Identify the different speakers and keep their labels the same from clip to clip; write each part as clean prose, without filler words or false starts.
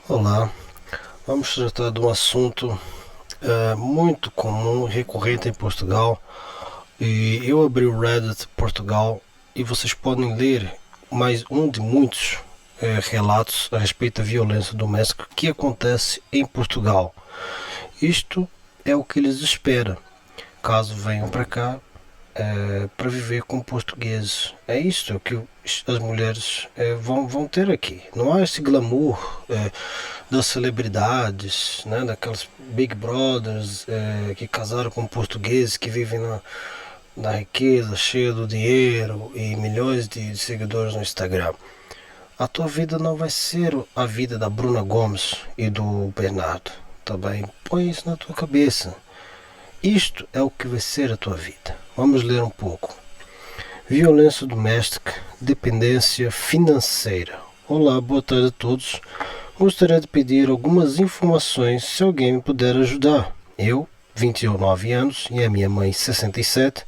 Speaker 1: Olá, vamos tratar de um assunto muito comum, recorrente em Portugal. E eu abri o Reddit Portugal e vocês podem ler mais um de muitos relatos a respeito da violência doméstica que acontece em Portugal. Isto é o que eles esperam caso venham para cá para viver com portugueses. É isto que as mulheres vão ter aqui. Não há esse glamour das celebridades, né, daquelas Big Brothers que casaram com portugueses que vivem na riqueza, cheia do dinheiro e milhões de seguidores no Instagram. A tua vida não vai ser a vida da Bruna Gomes e do Bernardo. Tá bem? Põe isso na tua cabeça. Isto é o que vai ser a tua vida. Vamos ler um pouco. Violência doméstica, dependência financeira. Olá, boa tarde a todos. Gostaria de pedir algumas informações se alguém me puder ajudar. Eu, 29 anos, e a minha mãe, 67,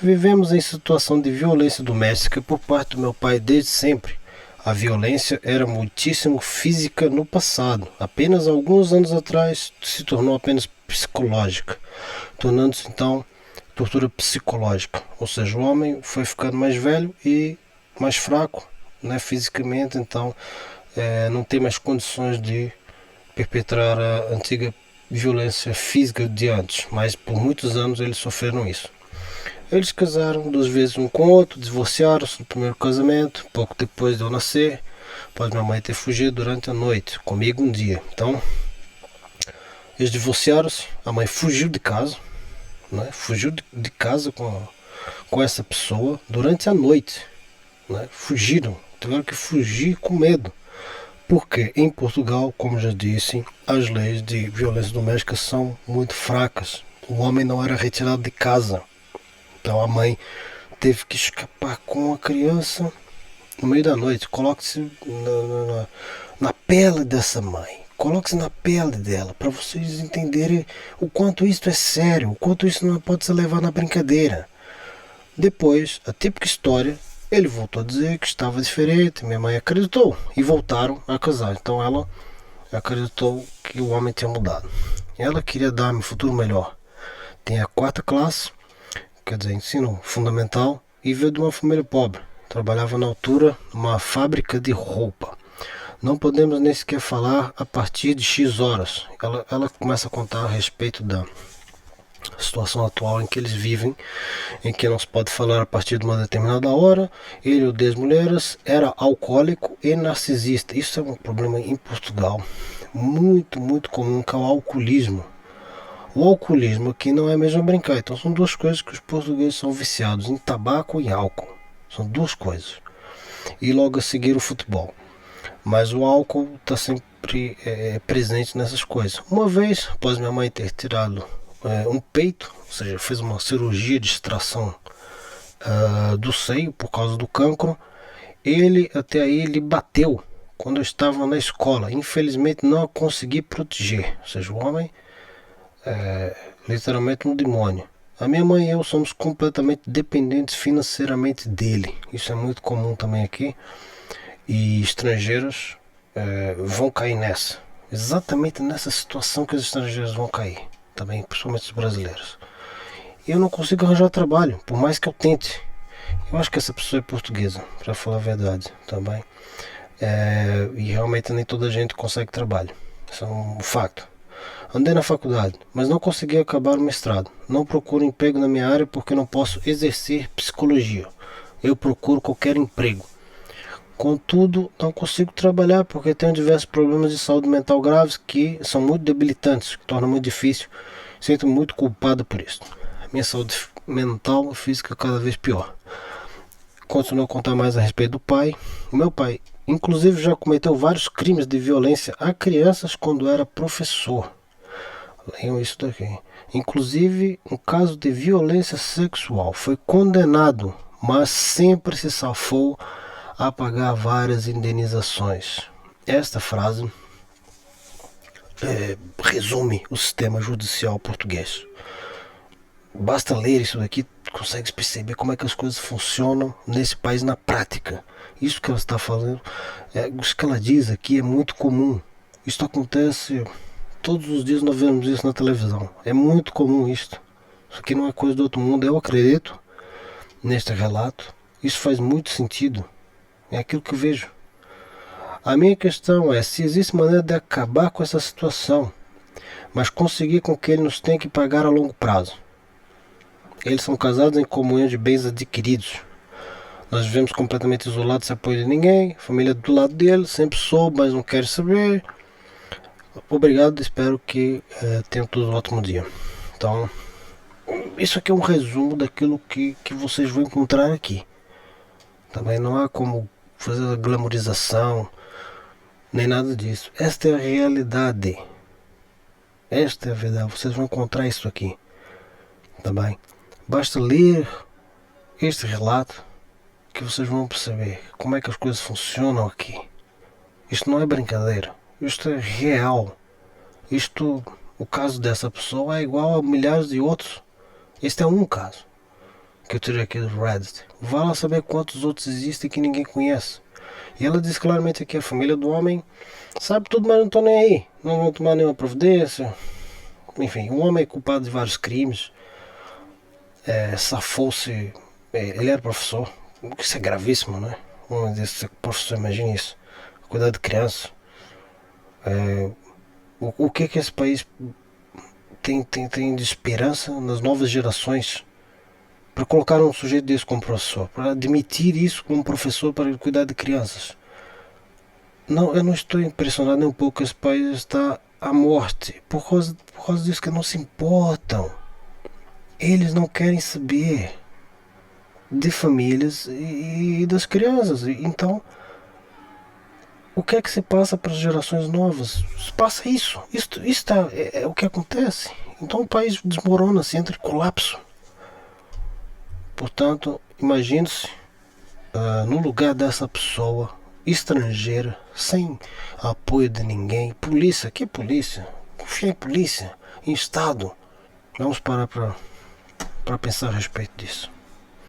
Speaker 1: vivemos em situação de violência doméstica por parte do meu pai desde sempre. A violência era muitíssimo física no passado. Apenas alguns anos atrás se tornou apenas psicológica, tornando-se então tortura psicológica. Ou seja, o homem foi ficando mais velho e mais fraco, né, fisicamente, então não tem mais condições de perpetrar a antiga violência física de antes, mas por muitos anos eles sofreram isso. Eles casaram duas vezes um com o outro, divorciaram-se no primeiro casamento, pouco depois de eu nascer, após minha mãe ter fugido durante a noite, comigo um dia. Então, eles divorciaram-se, a mãe fugiu de casa, né? Fugiu de casa com essa pessoa durante a noite, né? Fugiram, tiveram que fugir com medo. Porque em Portugal, como já disse, as leis de violência doméstica são muito fracas. O homem não era retirado de casa. Então a mãe teve que escapar com a criança no meio da noite. Coloque-se na pele dessa mãe. Coloque-se na pele dela para vocês entenderem o quanto isso é sério, o quanto isso não pode ser levado na brincadeira. Depois, a típica história, ele voltou a dizer que estava diferente, minha mãe acreditou e voltaram a casar. Então ela acreditou que o homem tinha mudado. Ela queria dar-me um futuro melhor. Tem a quarta classe, quer dizer, ensino fundamental, e veio de uma família pobre. Trabalhava na altura numa fábrica de roupa. Não podemos nem sequer falar a partir de X horas. Ela começa a contar a respeito da situação atual em que eles vivem, em que não se pode falar a partir de uma determinada hora. Ele, o das mulheres, era alcoólico e narcisista. Isso é um problema em Portugal muito, muito comum, que é o alcoolismo. O alcoolismo aqui não é mesmo brincar. Então são duas coisas que os portugueses são viciados, em tabaco e álcool. São duas coisas. E logo a seguir o futebol. Mas o álcool está sempre presente nessas coisas. Uma vez, após minha mãe ter tirado um peito, ou seja, fez uma cirurgia de extração do seio por causa do cancro, ele até aí ele bateu quando eu estava na escola. Infelizmente não a consegui proteger. Ou seja, o homem literalmente um demônio. A minha mãe e eu somos completamente dependentes financeiramente dele. Isso é muito comum também aqui. E estrangeiros vão cair nessa. Exatamente nessa situação que os estrangeiros vão cair. Também, principalmente os brasileiros. Eu não consigo arranjar trabalho, por mais que eu tente. Eu acho que essa pessoa é portuguesa, para falar a verdade, também. E realmente nem toda a gente consegue trabalho. Isso é um fato. Andei na faculdade, mas não consegui acabar o mestrado. Não procuro emprego na minha área porque não posso exercer psicologia. Eu procuro qualquer emprego. Contudo, não consigo trabalhar porque tenho diversos problemas de saúde mental graves que são muito debilitantes, que tornam muito difícil. Sinto muito culpado por isso. Minha saúde mental e física cada vez pior. Continuo a contar mais a respeito do pai. O meu pai, inclusive, já cometeu vários crimes de violência a crianças quando era professor. Leiam isso daqui. Inclusive, um caso de violência sexual. Foi condenado, mas sempre se safou a pagar várias indenizações. Esta frase resume o sistema judicial português. Basta ler isso daqui, consegue perceber como é que as coisas funcionam nesse país na prática. Isso que ela está falando, isso que ela diz aqui é muito comum. Isto acontece todos os dias, nós vemos isso na televisão. É muito comum isto. Isso aqui não é coisa do outro mundo. Eu acredito neste relato. Isso faz muito sentido. É aquilo que eu vejo. A minha questão é se existe maneira de acabar com essa situação, mas conseguir com que ele nos tenha que pagar a longo prazo. Eles são casados em comunhão de bens adquiridos. Nós vivemos completamente isolados, sem apoio de ninguém. A família do lado dele sempre soube, mas não quer saber. Obrigado, espero que tenham todos um ótimo dia. Então, isso aqui é um resumo daquilo que vocês vão encontrar aqui. Também não há como fazer a glamorização, nem nada disso. Esta é a realidade. Esta é a verdade. Vocês vão encontrar isso aqui. Tá bem? Basta ler este relato que vocês vão perceber como é que as coisas funcionam aqui. Isto não é brincadeira. Isto é real. Isto, o caso dessa pessoa é igual a milhares de outros. Este é um caso que eu tirei aqui do Reddit. Vá lá saber quantos outros existem que ninguém conhece. E ela diz claramente que a família do homem sabe tudo, mas não estão nem aí. Não vão tomar nenhuma providência. Enfim, o homem é culpado de vários crimes. Safou-se. Ele era professor. Isso é gravíssimo, né? Um homem desse professor, imagine isso. Cuidar de crianças. O que é que esse país tem de esperança nas novas gerações para colocar um sujeito desse como professor, para admitir isso como professor para cuidar de crianças? Não, eu não estou impressionado nem um pouco que esse país está à morte por causa disso, que não se importam. Eles não querem saber de famílias e das crianças. Então, o que é que se passa para as gerações novas? Se passa isso. Isso é o que acontece. Então o país desmorona-se, entra em colapso. Portanto, imagine-se no lugar dessa pessoa estrangeira, sem apoio de ninguém. Polícia, que polícia? Confia em polícia, em Estado. Vamos parar para pensar a respeito disso.